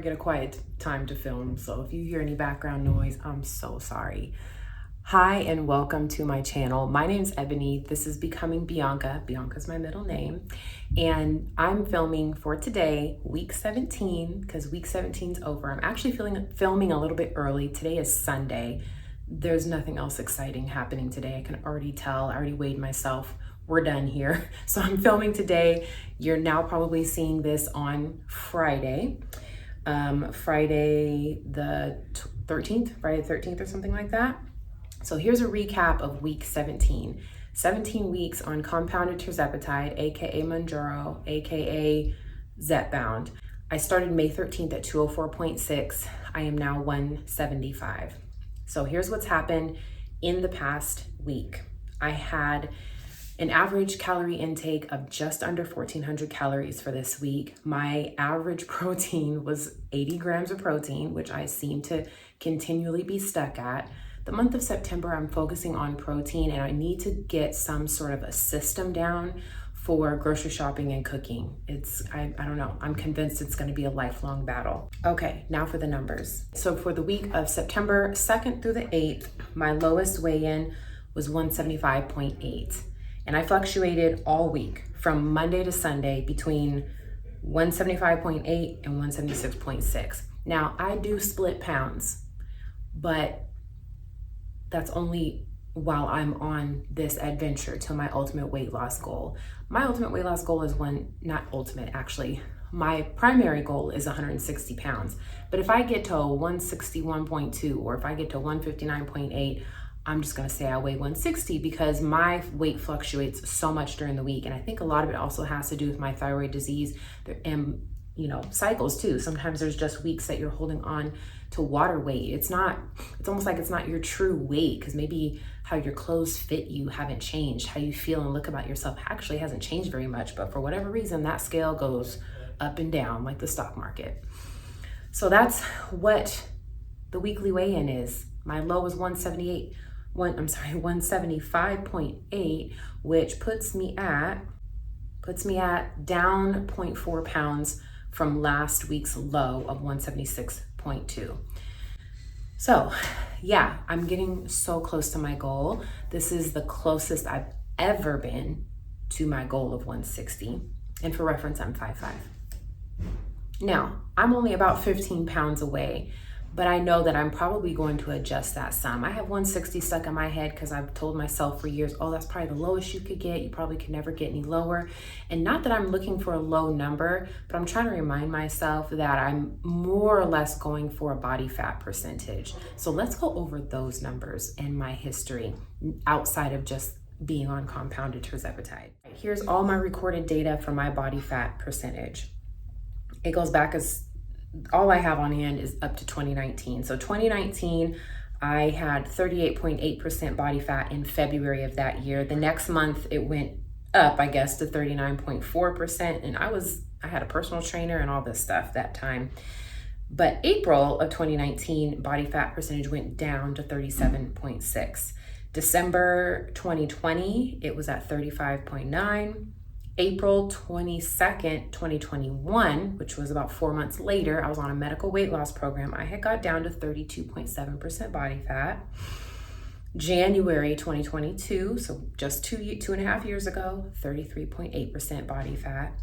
get a quiet time to film, so if you hear any background noise, I'm so sorry. Hi and welcome to my channel. My name's Ebony. This is Becoming Bianca. Bianca's my middle name. And I'm filming for today, week 17, because week 17 is over. I'm actually filming a little bit early. Today is Sunday. There's nothing else exciting happening today. I can already tell. I already weighed myself. We're done here. So I'm filming today. You're now probably seeing this on Friday. Friday the 13th or something like that. So here's a recap of week 17. 17 weeks on compounded Tirzepatide, aka Mounjaro, aka Zepbound. I started May 13th at 204.6. I am now 175. So here's what's happened in the past week. I had an average calorie intake of just under 1,400 calories for this week. My average protein was 80 grams of protein, which I seem to continually be stuck at. The month of September, I'm focusing on protein, and I need to get some sort of a system down for grocery shopping and cooking. I don't know, I'm convinced it's gonna be a lifelong battle. Okay, now for the numbers. So for the week of September 2nd through the 8th, my lowest weigh-in was 175.8. And I fluctuated all week from Monday to Sunday between 175.8 and 176.6. Now, I do split pounds, but that's only while I'm on this adventure to my ultimate weight loss goal. My ultimate weight loss goal is my primary goal is 160 pounds. But if I get to 161.2 or if I get to 159.8, I'm just gonna say I weigh 160 because my weight fluctuates so much during the week. And I think a lot of it also has to do with my thyroid disease and cycles too. Sometimes there's just weeks that you're holding on to water weight. It's almost like it's not your true weight because maybe how your clothes fit you haven't changed. How you feel and look about yourself actually hasn't changed very much, but for whatever reason, that scale goes up and down like the stock market. So that's what the weekly weigh-in is. My low was 175.8, which puts me at down 0.4 pounds from last week's low of 176.2. So yeah, I'm getting so close to my goal. This is the closest I've ever been to my goal of 160. And for reference, I'm 5'5". Now, I'm only about 15 pounds away, but I know that I'm probably going to adjust that some. I have 160 stuck in my head because I've told myself for years, oh, that's probably the lowest you could get. You probably can never get any lower. And not that I'm looking for a low number, but I'm trying to remind myself that I'm more or less going for a body fat percentage. So let's go over those numbers and my history outside of just being on compounded Tirzepatide. Here's all my recorded data for my body fat percentage. It goes back as all I have on hand is up to 2019. So 2019, I had 38.8% body fat in February of that year. The next month it went up, I guess, to 39.4%. And I had a personal trainer and all this stuff that time. But April of 2019, body fat percentage went down to 37.6. December 2020, it was at 35.9. April 22nd, 2021, which was about 4 months later, I was on a medical weight loss program. I had got down to 32.7% body fat. January 2022, so just two and a half years ago, 33.8% body fat.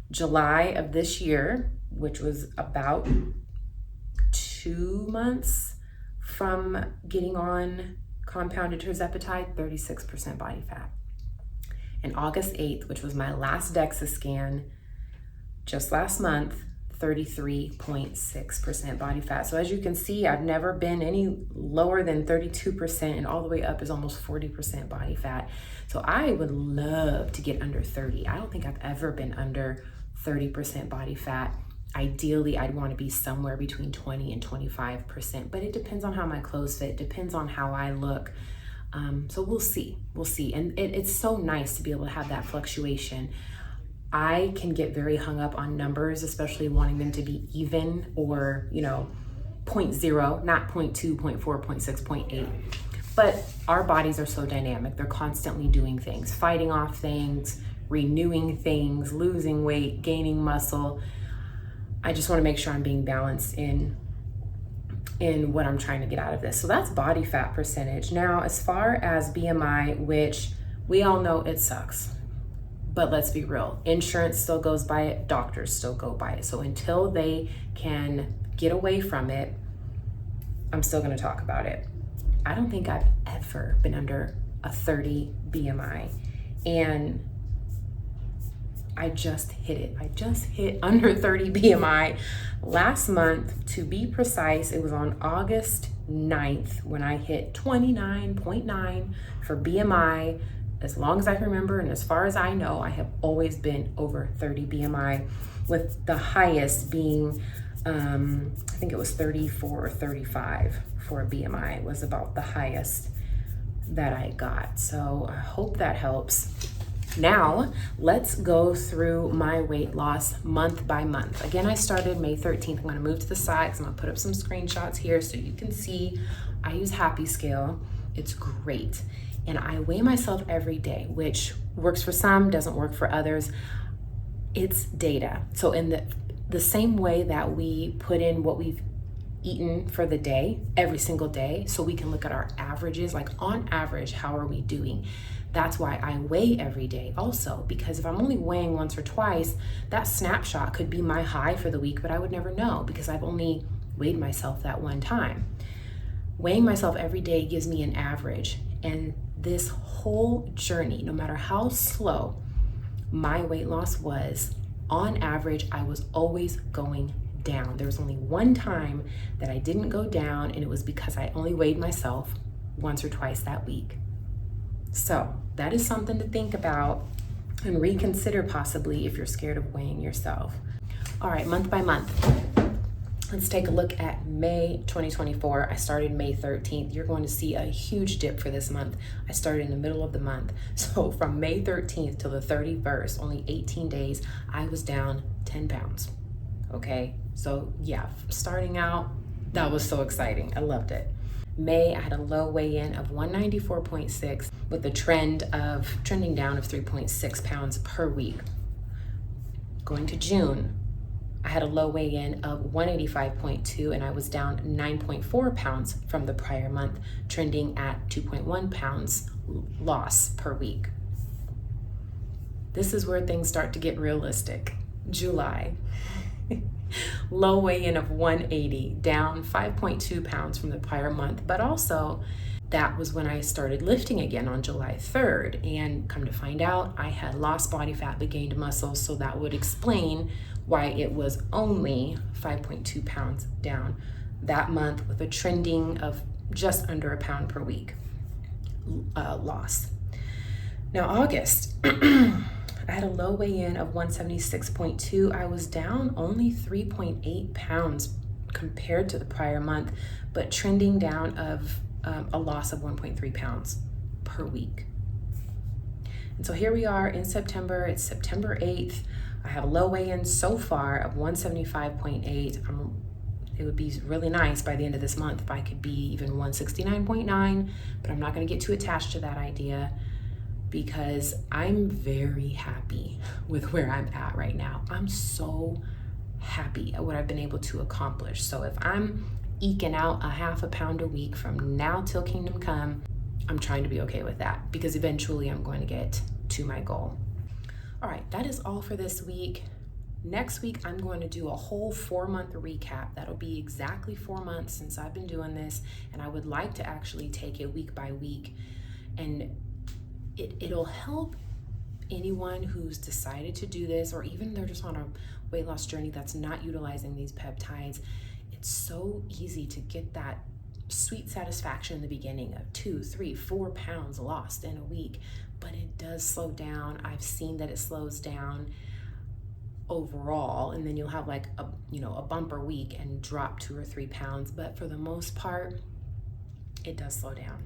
July of this year, which was about 2 months from getting on compounded Tirzepatide, 36% body fat. And August 8th, which was my last DEXA scan, just last month, 33.6% body fat. So as you can see, I've never been any lower than 32%, and all the way up is almost 40% body fat. So I would love to get under 30. I don't think I've ever been under 30% body fat. Ideally, I'd want to be somewhere between 20 and 25%, but it depends on how my clothes fit, depends on how I look. So we'll see. And it's so nice to be able to have that fluctuation. I can get very hung up on numbers, especially wanting them to be even or, 0.0, not 0.2, 0.4, 0.6, 0.8. But our bodies are so dynamic. They're constantly doing things, fighting off things, renewing things, losing weight, gaining muscle. I just want to make sure I'm being balanced in what I'm trying to get out of this. So that's body fat percentage. Now, as far as BMI, which we all know it sucks, but let's be real, insurance still goes by it, doctors still go by it. So until they can get away from it, I'm still going to talk about it. I don't think I've ever been under a 30 BMI, and I just hit it. I just hit under 30 BMI last month. To be precise, it was on August 9th when I hit 29.9 for BMI. As long as I can remember, and as far as I know, I have always been over 30 BMI, with the highest being, I think it was 34 or 35 for a BMI. It was about the highest that I got. So I hope that helps. Now, let's go through my weight loss month by month. Again, I started May 13th. I'm going to move to the side because I'm going to put up some screenshots here so you can see. I use Happy Scale. It's great. And I weigh myself every day, which works for some, doesn't work for others. It's data. So in the same way that we put in what we've eaten for the day, every single day, so we can look at our averages, like on average, how are we doing? That's why I weigh every day also, because if I'm only weighing once or twice, that snapshot could be my high for the week, but I would never know because I've only weighed myself that one time. Weighing myself every day gives me an average, and this whole journey, no matter how slow my weight loss was, on average, I was always going down. There was only one time that I didn't go down, and it was because I only weighed myself once or twice that week. So that is something to think about and reconsider possibly if you're scared of weighing yourself. All right, month by month. Let's take a look at May 2024. I started May 13th. You're going to see a huge dip for this month. I started in the middle of the month. So from May 13th till the 31st, only 18 days, I was down 10 pounds. Okay, so yeah, starting out, that was so exciting. I loved it. May, I had a low weigh-in of 194.6 with a trending down of 3.6 pounds per week. Going to June, I had a low weigh-in of 185.2 and I was down 9.4 pounds from the prior month, trending at 2.1 pounds loss per week. This is where things start to get realistic. July. Low weigh-in of 180, down 5.2 pounds from the prior month, but also that was when I started lifting again on July 3rd, and come to find out I had lost body fat but gained muscle, so that would explain why it was only 5.2 pounds down that month, with a trending of just under a pound per week loss. Now August, I had a low weigh-in of 176.2. I was down only 3.8 pounds compared to the prior month, but trending down of a loss of 1.3 pounds per week. And so here we are in September. It's September 8th. I have a low weigh-in so far of 175.8. It would be really nice by the end of this month if I could be even 169.9, but I'm not going to get too attached to that idea, because I'm very happy with where I'm at right now. I'm so happy at what I've been able to accomplish. So if I'm eking out a half a pound a week from now till kingdom come, I'm trying to be okay with that, because eventually I'm going to get to my goal. All right, that is all for this week. Next week, I'm going to do a whole 4-month recap. That'll be exactly 4 months since I've been doing this, and I would like to actually take it week by week, and it'll help anyone who's decided to do this, or even they're just on a weight loss journey that's not utilizing these peptides. It's so easy to get that sweet satisfaction in the beginning of 2, 3, 4 pounds lost in a week, but it does slow down. I've seen that it slows down overall, and then you'll have like a bumper week and drop 2 or 3 pounds, but for the most part, it does slow down.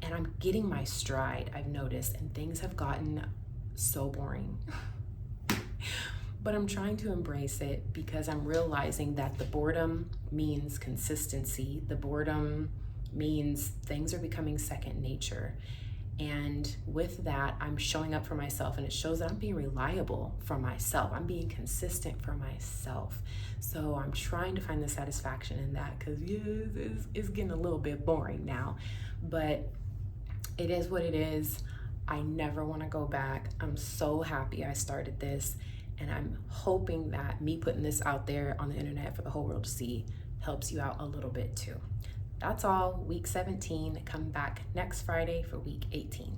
And I'm getting my stride, I've noticed, and things have gotten so boring. But I'm trying to embrace it, because I'm realizing that the boredom means consistency. The boredom means things are becoming second nature. And with that, I'm showing up for myself, and it shows that I'm being reliable for myself. I'm being consistent for myself. So I'm trying to find the satisfaction in that, because it's getting a little bit boring now, but it is what it is. I never want to go back. I'm so happy I started this, and I'm hoping that me putting this out there on the internet for the whole world to see helps you out a little bit too. That's all, week 17. Come back next Friday for week 18.